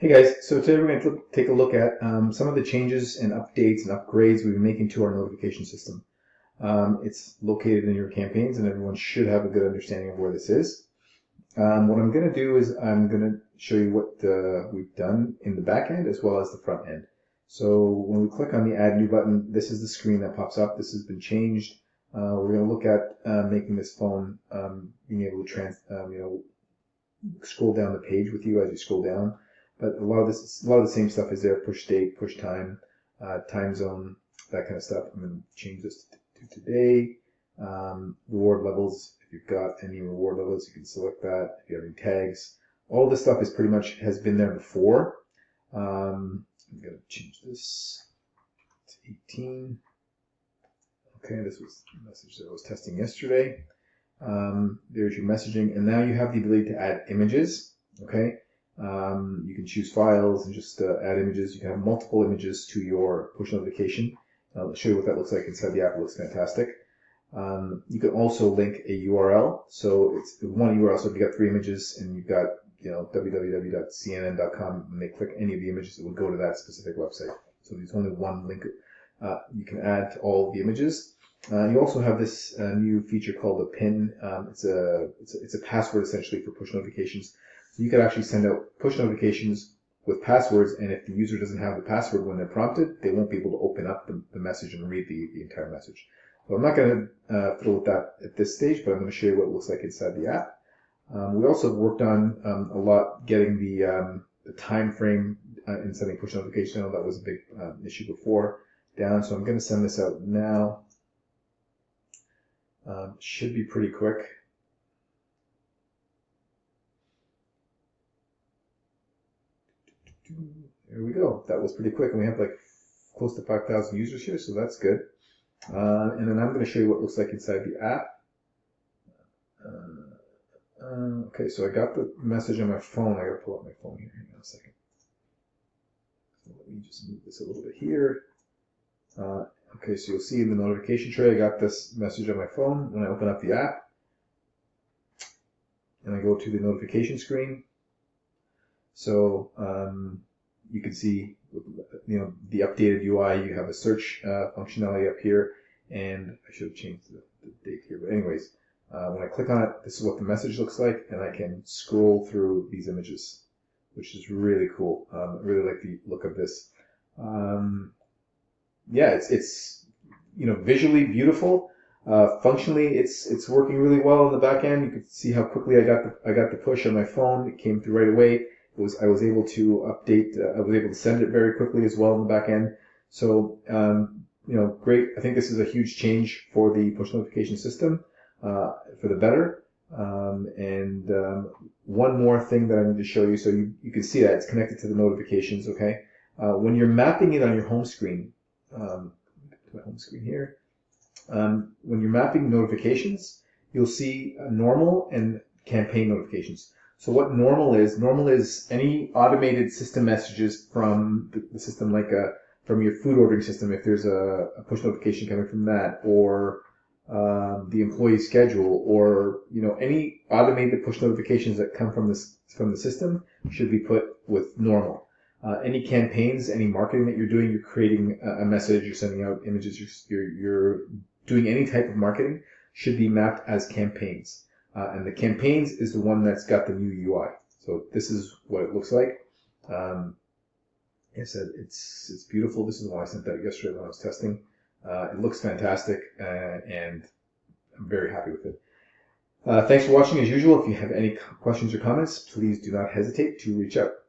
Hey guys, so today we're going to take a look at some of the changes and updates and upgrades we've been making to our notification system. It's located in your campaigns and everyone should have a good understanding of where this is. What I'm going to do is I'm going to show you what we've done in the back end as well as the front end. So when we click on the Add New button, this is the screen that pops up. This has been changed. We're going to look at making this phone being able to scroll down the page with you as you scroll down. But a lot of the same stuff is there: push date, push time, time zone, that kind of stuff. I'm going to change this to today. Reward levels. If you've got any reward levels, you can select that. If you have any tags, all this stuff is pretty much has been there before. I'm going to change this to 18. Okay, this was the message that I was testing yesterday. There's your messaging, and now you have the ability to add images. Okay. You can choose files and just add images. You can have multiple images to your push notification. I'll show you what that looks like inside the app. It looks fantastic. You can also link a URL. So it's one URL. So if you've got 3 images and you've got www.cnn.com, and they click any of the images, it will go to that specific website. So there's only one link you can add to all the images. You also have this new feature called a PIN. It's a password essentially for push notifications. So you could actually send out push notifications with passwords, and if the user doesn't have the password when they're prompted, they won't be able to open up the message and read the entire message. So I'm not going to fiddle with that at this stage, but I'm going to show you what it looks like inside the app. We also worked on a lot getting the time frame in sending push notifications. I know that was a big issue before down, so I'm going to send this out now. Should be pretty quick. There we go. That was pretty quick, and we have like close to 5,000 users here, so that's good. And then I'm going to show you what it looks like inside the app. Okay, so I got the message on my phone. I got to pull up my phone here. Hang on a second. So let me just move this a little bit here. Okay, so you'll see in the notification tray, I got this message on my phone when I open up the app. And I go to the notification screen. So you can see, the updated UI. You have a search functionality up here, and I should have changed the date here. But anyways, when I click on it, this is what the message looks like, and I can scroll through these images, which is really cool. I really like the look of this. Yeah, it's visually beautiful. Functionally, it's working really well in the back end. You can see how quickly I got the push on my phone. It came through right away. I was able to update. I was able to send it very quickly as well in the back end. So great. I think this is a huge change for the push notification system for the better. One more thing that I need to show you, so you can see that it's connected to the notifications. Okay, when you're mapping it on your home screen. To my home screen here. When you're mapping notifications, you'll see normal and campaign notifications. So what normal is any automated system messages from the system, like from your food ordering system, if there's a push notification coming from that, or the employee schedule, or any automated push notifications that come from the system should be put with normal. Any campaigns, any marketing that you're doing, you're creating a message, you're sending out images, you're doing any type of marketing, should be mapped as campaigns. And the campaigns is the one that's got the new UI. So this is what it looks like. Like I said, it's beautiful. This is the one I sent out yesterday when I was testing. It looks fantastic, and I'm very happy with it. Thanks for watching as usual. If you have any questions or comments, please do not hesitate to reach out.